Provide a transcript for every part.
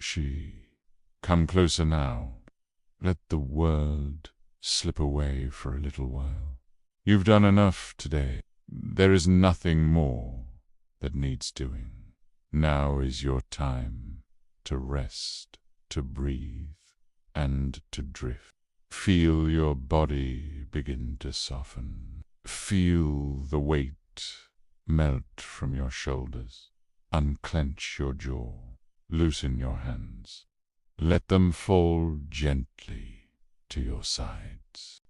She, come closer now. Let the world slip away for a little while. You've done enough today. There is nothing more that needs doing. Now is your time to rest, to breathe, and to drift. Feel your body begin to soften. Feel the weight melt from your shoulders. Unclench your jaw. Loosen your hands. Let them fall gently to your sides.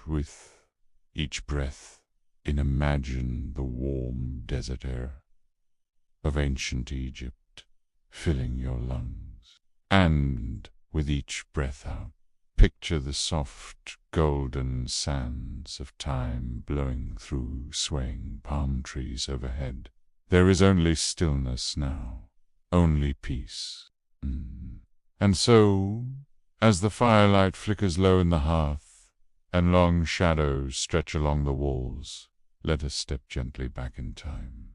With each breath, imagine the warm desert air of ancient Egypt filling your lungs. And with each breath out, picture the soft, golden sands of time blowing through swaying palm trees overhead. There is only stillness now, only peace. And so, as the firelight flickers low in the hearth, and long shadows stretch along the walls, let us step gently back in time,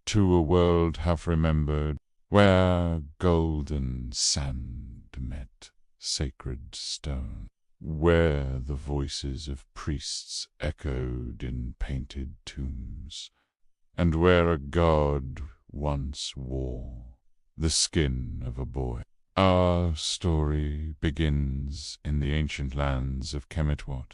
to a world half remembered, where golden sand met sacred stone, where the voices of priests echoed in painted tombs, and where a god once wore the skin of a boy. Our story begins in the ancient lands of Kemet, what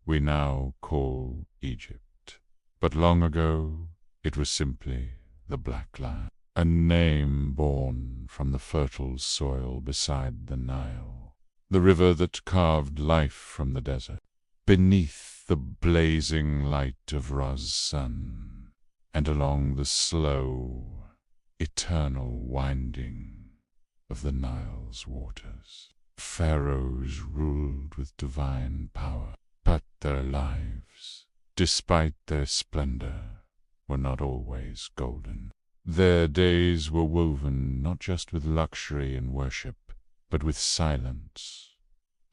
we now call Egypt. But long ago it was simply the Black Land, a name born from the fertile soil beside the Nile, the river that carved life from the desert, beneath the blazing light of Ra's sun, and along the slow, eternal winding of the Nile's waters. Pharaohs ruled with divine power, but their lives, despite their splendor, were not always golden. Their days were woven not just with luxury and worship, but with silence,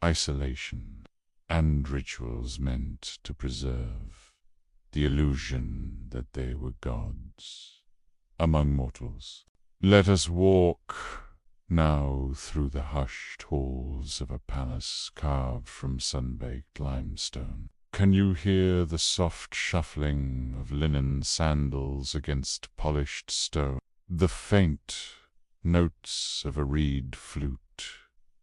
isolation, and rituals meant to preserve the illusion that they were gods among mortals. Let us walk now through the hushed halls of a palace carved from sun-baked limestone. Can you hear the soft shuffling of linen sandals against polished stone? The faint notes of a reed flute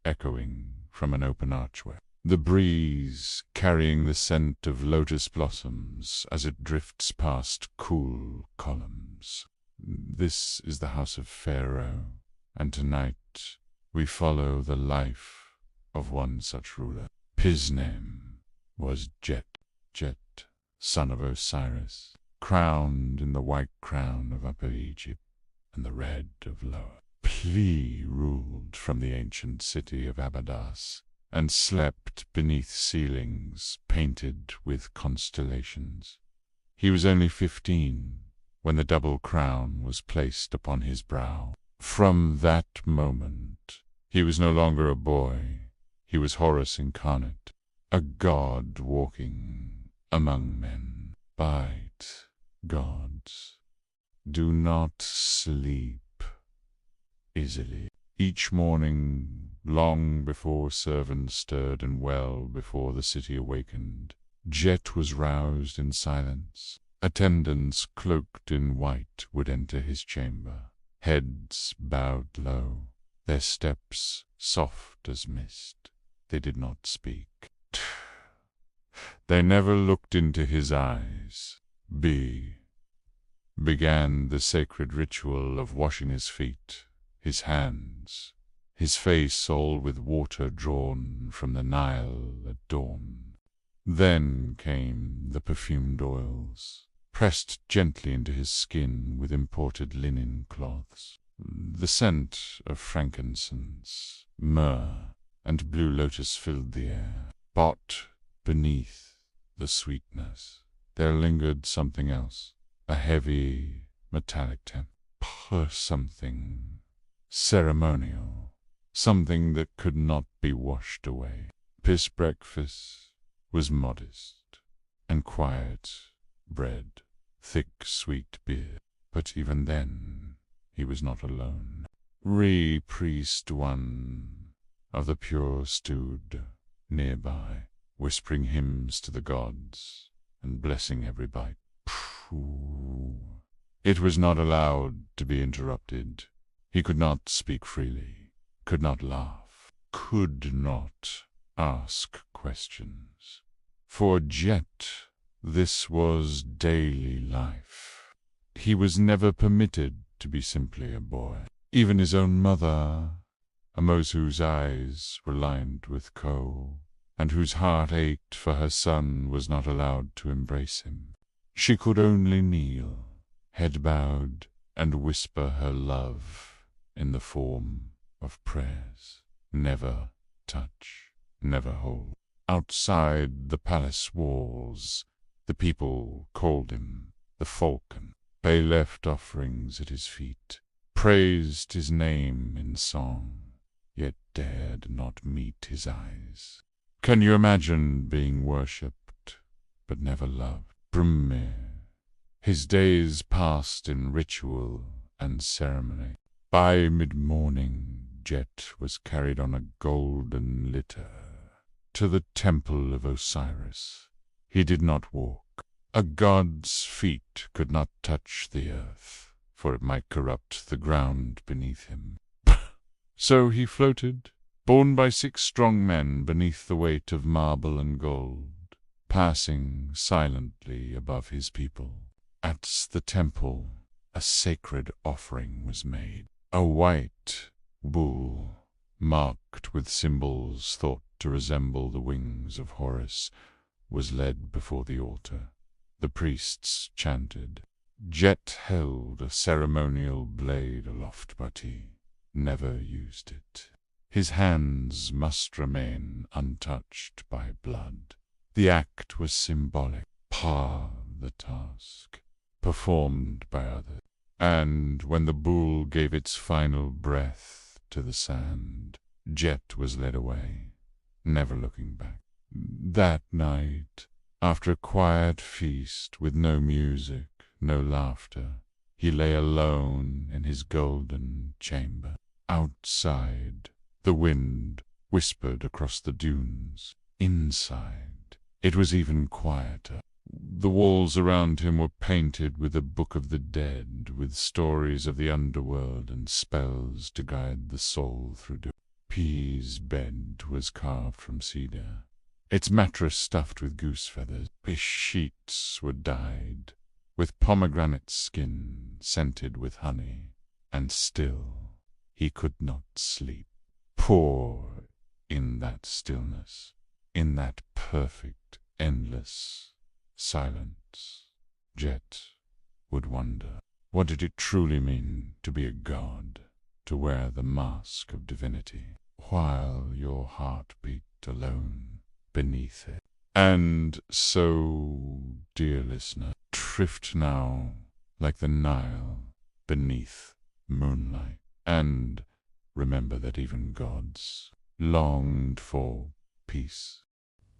echoing from an open archway. The breeze carrying the scent of lotus blossoms as it drifts past cool columns. This is the house of Pharaoh, and tonight we follow the life of one such ruler. His name was Jet, son of Osiris, crowned in the white crown of Upper Egypt and the red of Lower. He ruled from the ancient city of Abydos, and slept beneath ceilings painted with constellations. He was only 15 when the double crown was placed upon his brow. From that moment, he was no longer a boy. He was Horus incarnate, a god walking among men. But, gods, do not sleep easily. Each morning, long before servants stirred and well before the city awakened, Jet was roused in silence. Attendants cloaked in white would enter his chamber, heads bowed low, their steps soft as mist. They did not speak. They never looked into his eyes. Began the sacred ritual of washing his feet, his hands, his face all with water drawn from the Nile at dawn. Then came the perfumed oils, pressed gently into his skin with imported linen cloths. The scent of frankincense, myrrh, and blue lotus filled the air. But beneath the sweetness there lingered something else, a heavy, metallic something ceremonial, something that could not be washed away. His breakfast was modest and quiet, bread, thick, sweet beer. But even then, he was not alone. Priest one of the pure stood nearby, whispering hymns to the gods and blessing every bite. Phew. It was not allowed to be interrupted. He could not speak freely, could not laugh, could not ask questions. For Jet, this was daily life. He was never permitted to be simply a boy. Even his own mother, a Mose whose eyes were lined with kohl, and whose heart ached for her son, was not allowed to embrace him. She could only kneel, head bowed, and whisper her love in the form of prayers. Never touch, never hold. Outside the palace walls, the people called him the Falcon. They left offerings at his feet, praised his name in song, yet dared not meet his eyes. Can you imagine being worshipped, but never loved? Brumir. His days passed in ritual and ceremony. By mid-morning, Jet was carried on a golden litter to the temple of Osiris. He did not walk. A god's feet could not touch the earth, for it might corrupt the ground beneath him. So he floated, borne by 6 strong men beneath the weight of marble and gold, passing silently above his people. At the temple, a sacred offering was made. A white bull, marked with symbols thought to resemble the wings of Horus, was led before the altar. The priests chanted. Jet held a ceremonial blade aloft, but he never used it. His hands must remain untouched by blood. The act was symbolic, part of the task, performed by others. And when the bull gave its final breath to the sand, Jet was led away, never looking back. That night, after a quiet feast with no music, no laughter, he lay alone in his golden chamber. Outside, the wind whispered across the dunes. Inside, it was even quieter. The walls around him were painted with a book of the dead, with stories of the underworld and spells to guide the soul through doom. P's bed was carved from cedar, its mattress stuffed with goose feathers. His sheets were dyed with pomegranate skin scented with honey, and still he could not sleep. Poor in that stillness, in that perfect, endless silence, Jet would wonder, what did it truly mean to be a god, to wear the mask of divinity, while your heart beat alone beneath it? And so, dear listener, drift now like the Nile beneath moonlight, and remember that even gods longed for peace.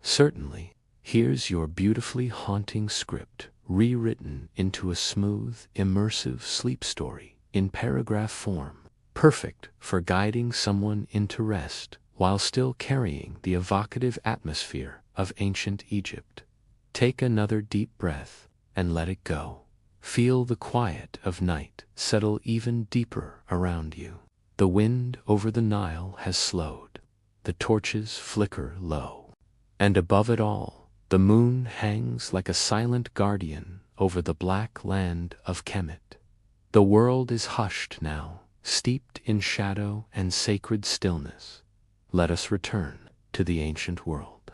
Certainly. Here's your beautifully haunting script, rewritten into a smooth, immersive sleep story in paragraph form, perfect for guiding someone into rest while still carrying the evocative atmosphere of ancient Egypt. Take another deep breath and let it go. Feel the quiet of night settle even deeper around you. The wind over the Nile has slowed. The torches flicker low. And above it all, the moon hangs like a silent guardian over the black land of Kemet. The world is hushed now, steeped in shadow and sacred stillness. Let us return to the ancient world.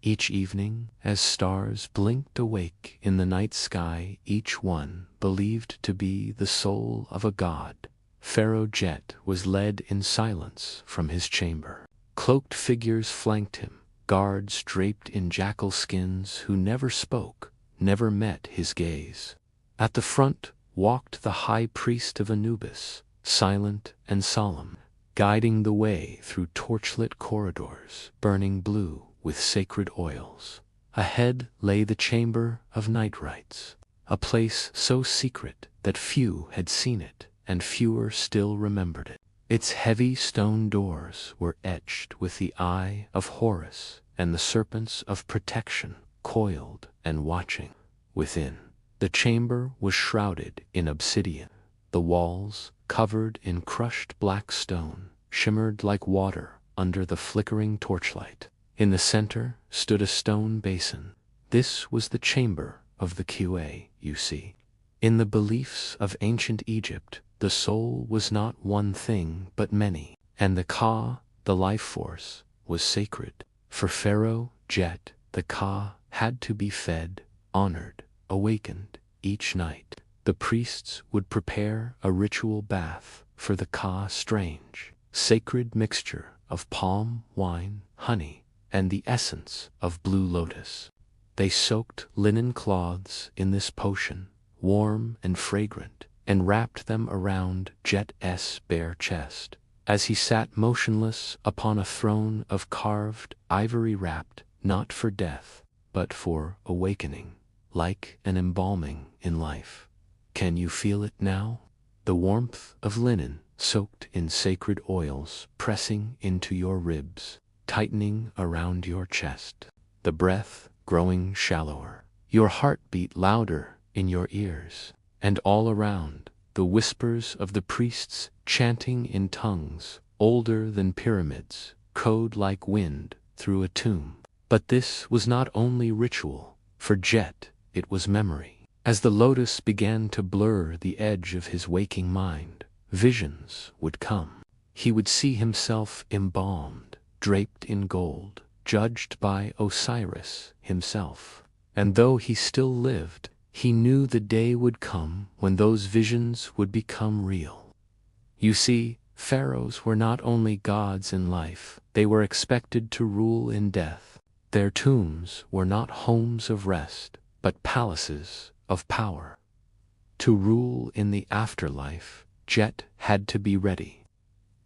Each evening, as stars blinked awake in the night sky, each one believed to be the soul of a god, Pharaoh Jet was led in silence from his chamber. Cloaked figures flanked him, guards draped in jackal skins who never spoke, never met his gaze. At the front walked the high priest of Anubis, silent and solemn, guiding the way through torchlit corridors burning blue with sacred oils. Ahead lay the chamber of night rites, a place so secret that few had seen it and fewer still remembered it. Its heavy stone doors were etched with the eye of Horus and the serpents of protection, coiled and watching. Within, the chamber was shrouded in obsidian. The walls, covered in crushed black stone, shimmered like water under the flickering torchlight. In the center stood a stone basin. This was the chamber of the Qa, you see. In the beliefs of ancient Egypt, the soul was not one thing but many, and the Ka, the life force, was sacred. For Pharaoh Jet, the Ka had to be fed, honored, awakened each night. The priests would prepare a ritual bath for the Ka, strange, sacred mixture of palm wine, honey, and the essence of blue lotus. They soaked linen cloths in this potion, warm and fragrant, and wrapped them around Jet's bare chest. As he sat motionless upon a throne of carved ivory, wrapped not for death, but for awakening, like an embalming in life. Can you feel it now? The warmth of linen soaked in sacred oils pressing into your ribs, tightening around your chest. The breath growing shallower. Your heart beat louder in your ears. And all around, the whispers of the priests chanting in tongues older than pyramids, code like wind through a tomb. But this was not only ritual. For Jet, it was memory. As the lotus began to blur the edge of his waking mind, visions would come. He would see himself embalmed, draped in gold, judged by Osiris himself. And though he still lived, he knew the day would come when those visions would become real. You see, pharaohs were not only gods in life, they were expected to rule in death. Their tombs were not homes of rest, but palaces of power. To rule in the afterlife, Jet had to be ready.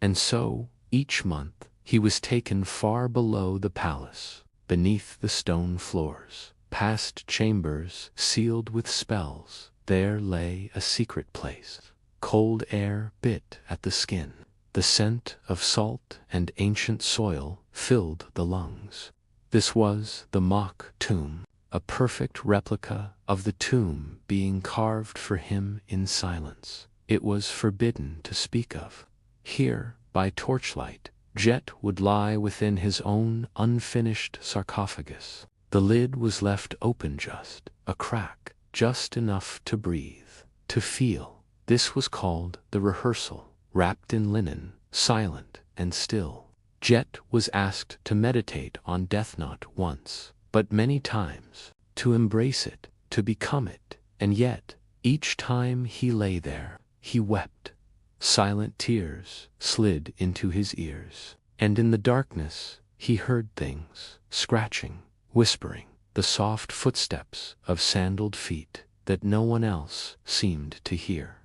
And so, each month, he was taken far below the palace, beneath the stone floors, past chambers sealed with spells. There lay a secret place. Cold air bit at the skin. The scent of salt and ancient soil filled the lungs. This was the mock tomb, a perfect replica of the tomb being carved for him in silence. It was forbidden to speak of. Here, by torchlight, Jet would lie within his own unfinished sarcophagus. The lid was left open, just a crack, just enough to breathe, to feel. This was called the rehearsal. Wrapped in linen, silent and still, Jet was asked to meditate on death not once, but many times, to embrace it, to become it. And yet, each time he lay there, he wept. Silent tears slid into his ears, and in the darkness he heard things, scratching, whispering, the soft footsteps of sandaled feet that no one else seemed to hear.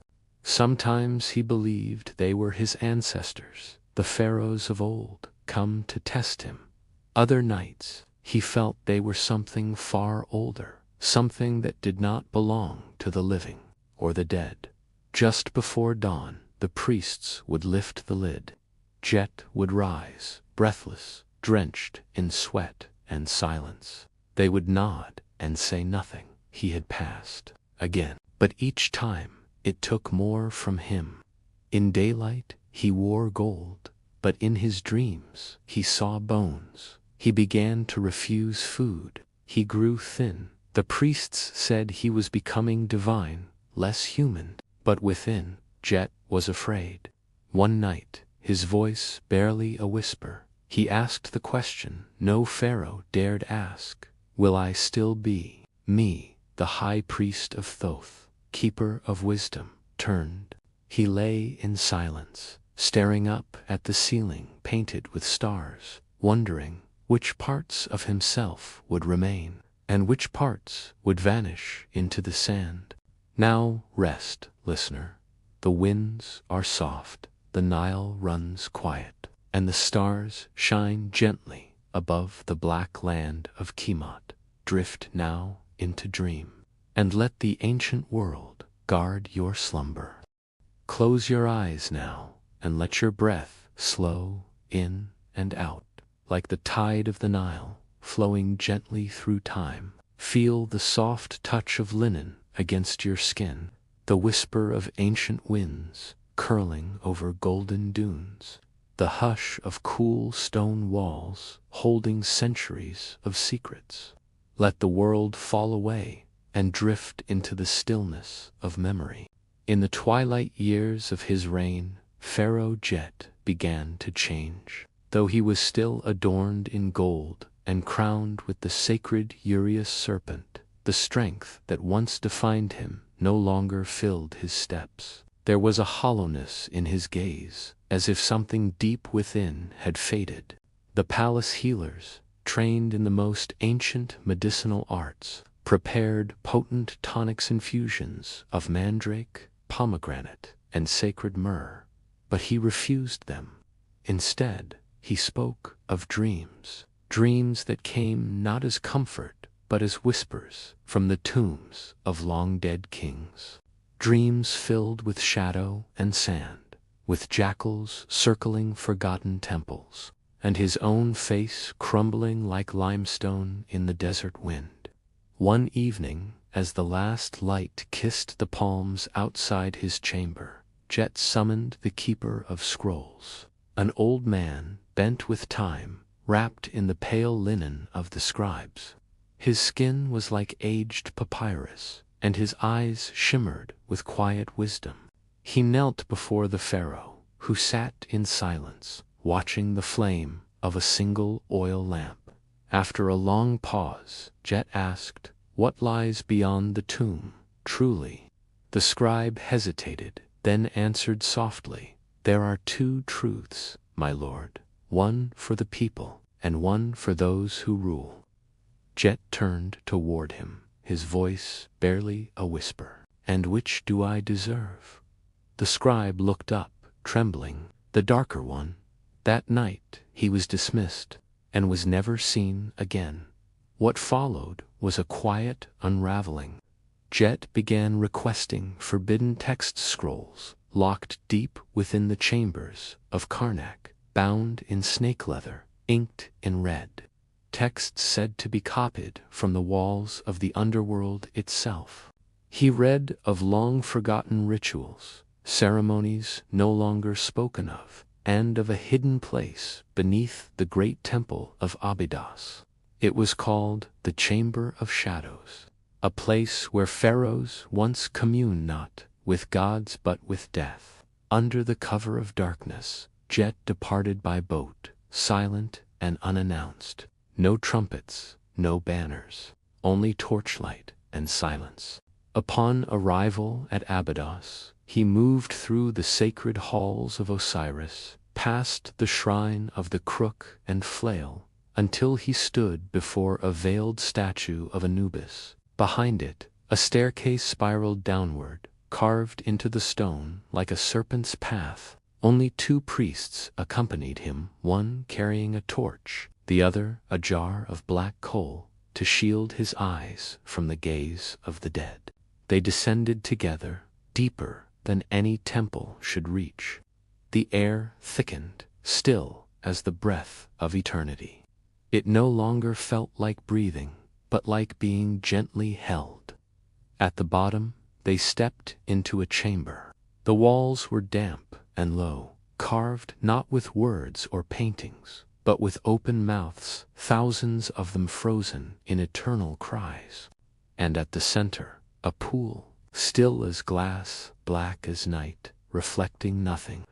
Sometimes he believed they were his ancestors, the pharaohs of old, come to test him. Other nights, he felt they were something far older, something that did not belong to the living or the dead. Just before dawn, the priests would lift the lid. Jet would rise, breathless, drenched in sweat and silence. They would nod and say nothing. He had passed again. But each time, it took more from him. In daylight, he wore gold, but in his dreams, he saw bones. He began to refuse food. He grew thin. The priests said he was becoming divine, less human. But within, Jet was afraid. One night, his voice barely a whisper, he asked the question no pharaoh dared ask. Will I still be me, the high priest of Thoth, keeper of wisdom? Turned. He lay in silence, staring up at the ceiling painted with stars, wondering which parts of himself would remain, and which parts would vanish into the sand. Now rest, listener. The winds are soft, the Nile runs quiet, and the stars shine gently above the black land of Kemet. Drift now into dream, and let the ancient world guard your slumber. Close your eyes now, and let your breath slow in and out, like the tide of the Nile, flowing gently through time. Feel the soft touch of linen against your skin, the whisper of ancient winds curling over golden dunes, the hush of cool stone walls holding centuries of secrets. Let the world fall away and drift into the stillness of memory. In the twilight years of his reign, Pharaoh Jet began to change. Though he was still adorned in gold and crowned with the sacred Urius serpent, the strength that once defined him no longer filled his steps. There was a hollowness in his gaze, as if something deep within had faded. The palace healers, trained in the most ancient medicinal arts, prepared potent tonics infusions of mandrake, pomegranate, and sacred myrrh, but he refused them. Instead, he spoke of dreams, dreams that came not as comfort, but as whispers from the tombs of long-dead kings. Dreams filled with shadow and sand, with jackals circling forgotten temples, and his own face crumbling like limestone in the desert wind. One evening, as the last light kissed the palms outside his chamber, Jet summoned the Keeper of Scrolls, an old man bent with time, wrapped in the pale linen of the scribes. His skin was like aged papyrus, and his eyes shimmered with quiet wisdom. He knelt before the pharaoh, who sat in silence, watching the flame of a single oil lamp. After a long pause, Jet asked, "What lies beyond the tomb, truly?" The scribe hesitated, then answered softly, "There are two truths, my lord, one for the people, and one for those who rule." Jet turned toward him, his voice barely a whisper. "And which do I deserve?" The scribe looked up, trembling. "The darker one." That night he was dismissed, and was never seen again. What followed was a quiet unraveling. Jet began requesting forbidden text scrolls, locked deep within the chambers of Karnak, bound in snake leather, inked in red. Texts said to be copied from the walls of the underworld itself. He read of long-forgotten rituals, ceremonies no longer spoken of, and of a hidden place beneath the great temple of Abydos. It was called the Chamber of Shadows, a place where pharaohs once communed not with gods but with death. Under the cover of darkness, Jet departed by boat, silent and unannounced. No trumpets, no banners, only torchlight and silence. Upon arrival at Abydos, he moved through the sacred halls of Osiris, past the shrine of the crook and flail, until he stood before a veiled statue of Anubis. Behind it, a staircase spiraled downward, carved into the stone like a serpent's path. Only two priests accompanied him, one carrying a torch, the other a jar of black coal, to shield his eyes from the gaze of the dead. They descended together, deeper than any temple should reach. The air thickened, still as the breath of eternity. It no longer felt like breathing, but like being gently held. At the bottom, they stepped into a chamber. The walls were damp and low, carved not with words or paintings, but with open mouths, thousands of them frozen in eternal cries. And at the center, a pool, still as glass, black as night, reflecting nothing.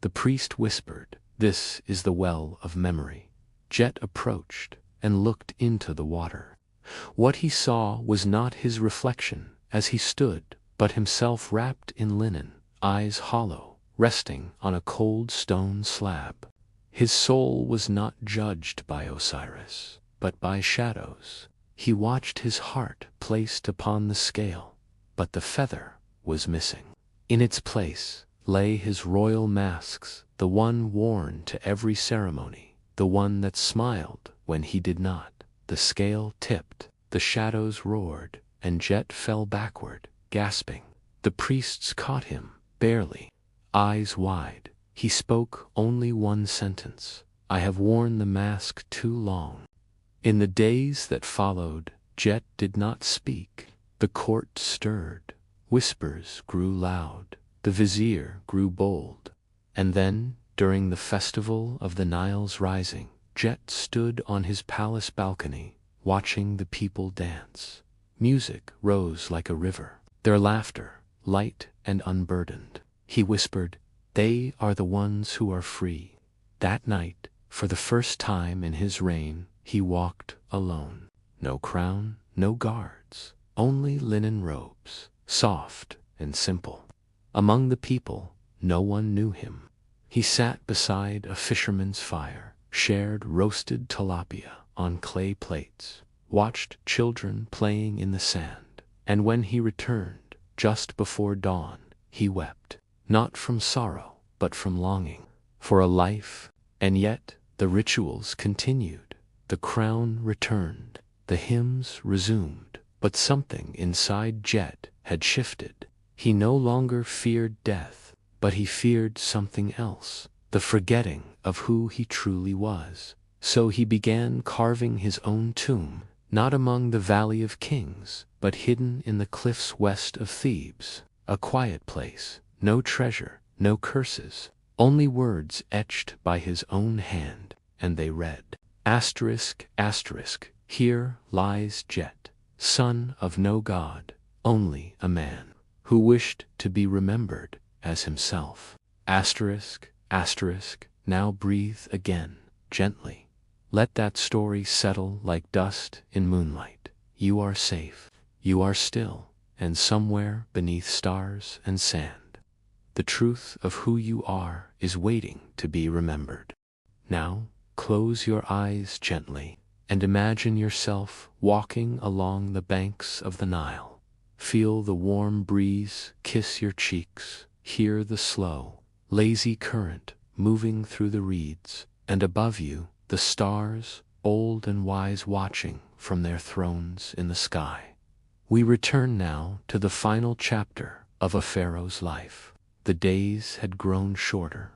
The priest whispered, "This is the well of memory." Jet approached and looked into the water. What he saw was not his reflection as he stood, but himself wrapped in linen, eyes hollow, resting on a cold stone slab. His soul was not judged by Osiris, but by shadows. He watched his heart placed upon the scale, but the feather was missing. In its place lay his royal masks, the one worn to every ceremony, the one that smiled when he did not. The scale tipped, the shadows roared, and Jet fell backward, gasping. The priests caught him, barely. Eyes wide, He spoke only one sentence: "I have worn the mask too long." In the days that followed, Jet did not speak. The court stirred. Whispers grew loud. The vizier grew bold. And then, during the festival of the Nile's rising, Jet stood on his palace balcony, watching the people dance. Music rose like a river, their laughter light and unburdened. He whispered, "They are the ones who are free." That night, for the first time in his reign, he walked alone. No crown, no guards, only linen robes, soft and simple. Among the people, no one knew him. He sat beside a fisherman's fire, shared roasted tilapia on clay plates, watched children playing in the sand, and when he returned, just before dawn, he wept, not from sorrow, but from longing for a life. And yet the rituals continued. The crown returned, the hymns resumed, but something inside Jet had shifted. He no longer feared death, but he feared something else, the forgetting of who he truly was. So he began carving his own tomb, not among the Valley of Kings, but hidden in the cliffs west of Thebes, a quiet place, no treasure, no curses, only words etched by his own hand, and they read, "Asterisk, asterisk, here lies Jet, son of no god, only a man, who wished to be remembered as himself. Asterisk, asterisk, now breathe again, gently. Let that story settle like dust in moonlight. You are safe, you are still, and somewhere beneath stars and sand, the truth of who you are is waiting to be remembered. Now, close your eyes gently, and imagine yourself walking along the banks of the Nile. Feel the warm breeze kiss your cheeks, hear the slow, lazy current moving through the reeds, and above you, the stars, old and wise, watching from their thrones in the sky. We return now to the final chapter of a pharaoh's life. The days had grown shorter.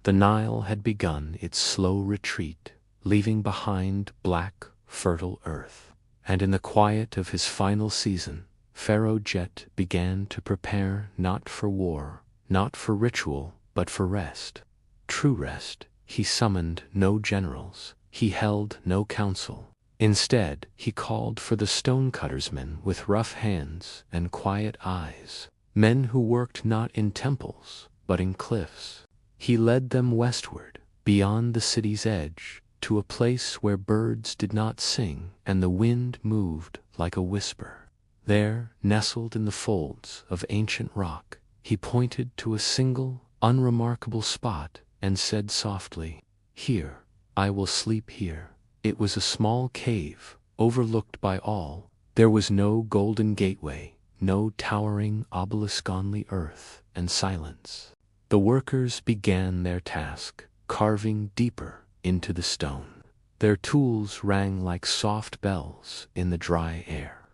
The Nile had begun its slow retreat, leaving behind black, fertile earth. And in the quiet of his final season, Pharaoh Jet began to prepare not for war, not for ritual, but for rest. True rest. He summoned no generals. He held no council. Instead, he called for the stonecutters, men with rough hands and quiet eyes, men who worked not in temples, but in cliffs. He led them westward, beyond the city's edge, to a place where birds did not sing and the wind moved like a whisper. There, nestled in the folds of ancient rock, he pointed to a single, unremarkable spot and said softly, "Here, I will sleep here." It was a small cave, overlooked by all. There was no golden gateway, no towering obelisk on the earth, and silence. The workers began their task, carving deeper into the stone. Their tools rang like soft bells in the dry air.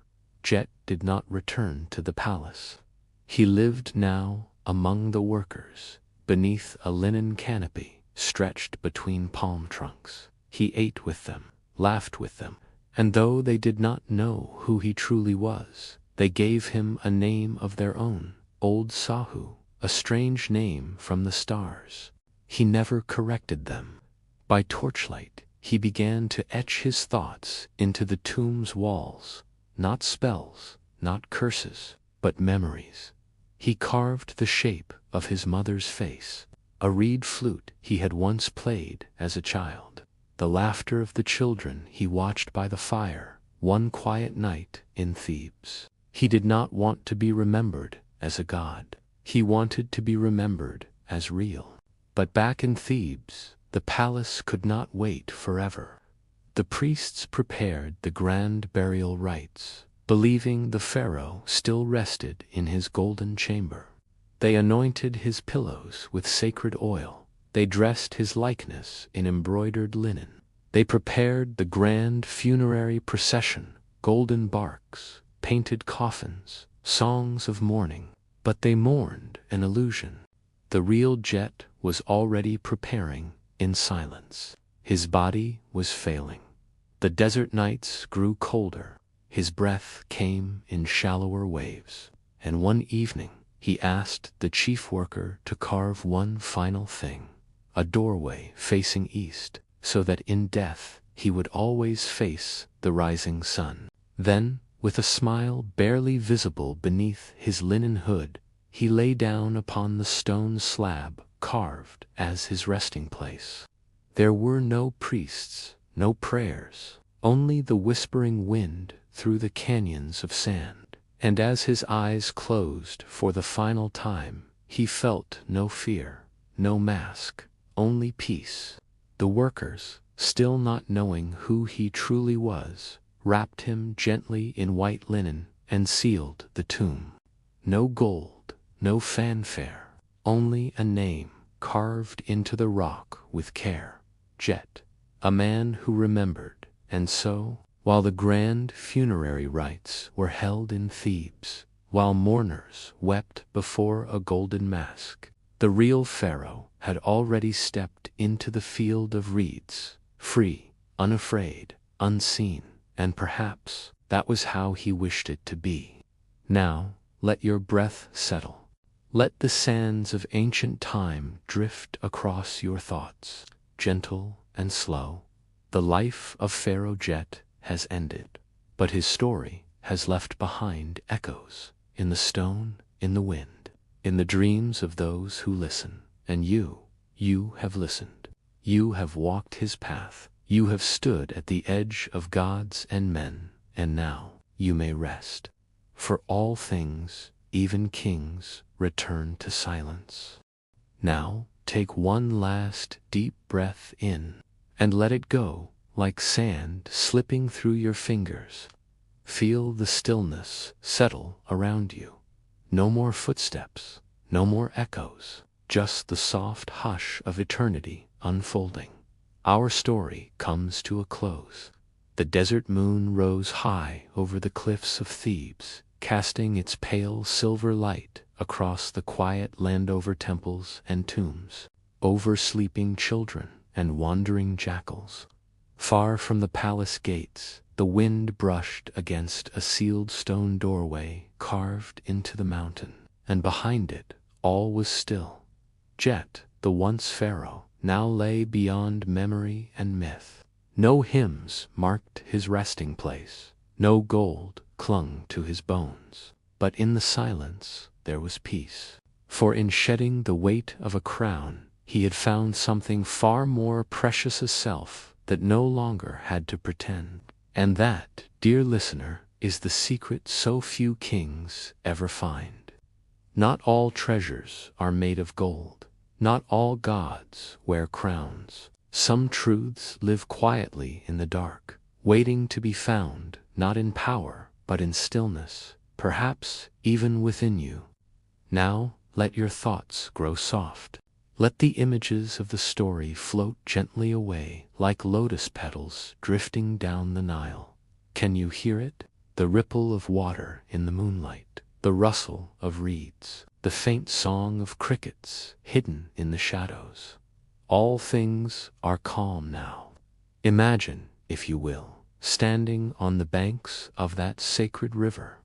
Jet did not return to the palace. He lived now among the workers, beneath a linen canopy stretched between palm trunks. He ate with them, laughed with them, and though they did not know who he truly was, they gave him a name of their own, Old Sahu, a strange name from the stars. He never corrected them. By torchlight, he began to etch his thoughts into the tomb's walls, not spells, not curses, but memories. He carved the shape of his mother's face, a reed flute he had once played as a child, the laughter of the children he watched by the fire one quiet night in Thebes. He did not want to be remembered as a god. He wanted to be remembered as real. But back in Thebes, the palace could not wait forever. The priests prepared the grand burial rites, believing the pharaoh still rested in his golden chamber. They anointed his pillows with sacred oil. They dressed his likeness in embroidered linen. They prepared the grand funerary procession, golden barks, painted coffins, songs of mourning. But they mourned an illusion. The real Jet was already preparing in silence. His body was failing. The desert nights grew colder. His breath came in shallower waves. And one evening, he asked the chief worker to carve one final thing, a doorway facing east, so that in death he would always face the rising sun. Then, with a smile barely visible beneath his linen hood, he lay down upon the stone slab carved as his resting place. There were no priests, no prayers, only the whispering wind through the canyons of sand. And as his eyes closed for the final time, he felt no fear, no mask, only peace. The workers, still not knowing who he truly was, wrapped him gently in white linen and sealed the tomb. No gold, no fanfare, only a name carved into the rock with care. Jet, a man who remembered. And so, while the grand funerary rites were held in Thebes, while mourners wept before a golden mask, the real Pharaoh had already stepped into the field of reeds, free, unafraid, unseen, and perhaps that was how he wished it to be. Now, let your breath settle. Let the sands of ancient time drift across your thoughts, gentle and slow. The life of Pharaoh Jet has ended, but his story has left behind echoes in the stone, in the wind, in the dreams of those who listen. And you have listened. You have walked his path. You have stood at the edge of gods and men, and now you may rest. For all things, even kings, return to silence. Now take one last deep breath in, and let it go like sand slipping through your fingers. Feel the stillness settle around you. No more footsteps, no more echoes, just the soft hush of eternity unfolding. Our story comes to a close. The desert moon rose high over the cliffs of Thebes, casting its pale silver light across the quiet Landover temples and tombs, over sleeping children and wandering jackals. Far from the palace gates, the wind brushed against a sealed stone doorway carved into the mountain, and behind it all was still. Jet, the once pharaoh, now lay beyond memory and myth. No hymns marked his resting place, no gold clung to his bones, but in the silence there was peace. For in shedding the weight of a crown, he had found something far more precious as self that no longer had to pretend. And that, dear listener, is the secret so few kings ever find. Not all treasures are made of gold. Not all gods wear crowns. Some truths live quietly in the dark, waiting to be found, not in power, but in stillness, perhaps even within you. Now, let your thoughts grow soft. Let the images of the story float gently away, like lotus petals drifting down the Nile. Can you hear it? The ripple of water in the moonlight, the rustle of reeds, the faint song of crickets hidden in the shadows. All things are calm now. Imagine, if you will, standing on the banks of that sacred river.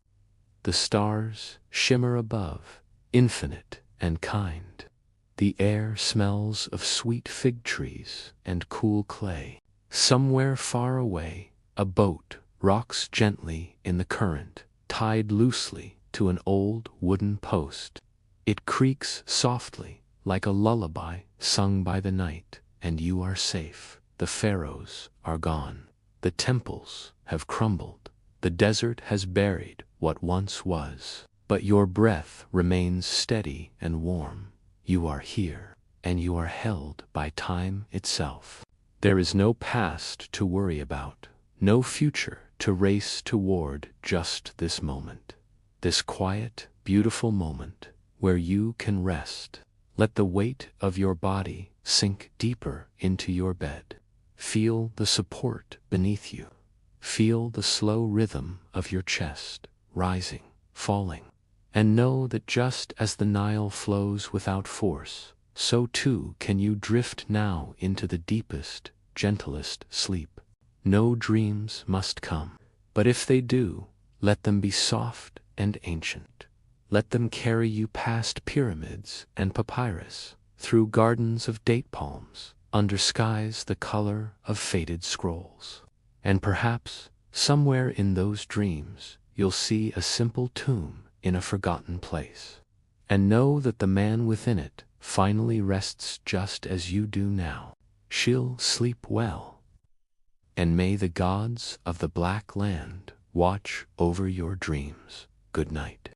The stars shimmer above, infinite and kind. The air smells of sweet fig trees and cool clay. Somewhere far away, a boat rocks gently in the current, tied loosely to an old wooden post. It creaks softly, like a lullaby sung by the night, and you are safe. The pharaohs are gone. The temples have crumbled. The desert has buried what once was. But your breath remains steady and warm. You are here, and you are held by time itself. There is no past to worry about, no future to race toward, just this moment. This quiet, beautiful moment where you can rest. Let the weight of your body sink deeper into your bed. Feel the support beneath you. Feel the slow rhythm of your chest, rising, falling. And know that just as the Nile flows without force, so too can you drift now into the deepest, gentlest sleep. No dreams must come, but if they do, let them be soft and ancient. Let them carry you past pyramids and papyrus, through gardens of date palms, under skies the color of faded scrolls. And perhaps, somewhere in those dreams, you'll see a simple tomb in a forgotten place. And know that the man within it finally rests just as you do now. She'll sleep well. And may the gods of the Black Land watch over your dreams. Good night.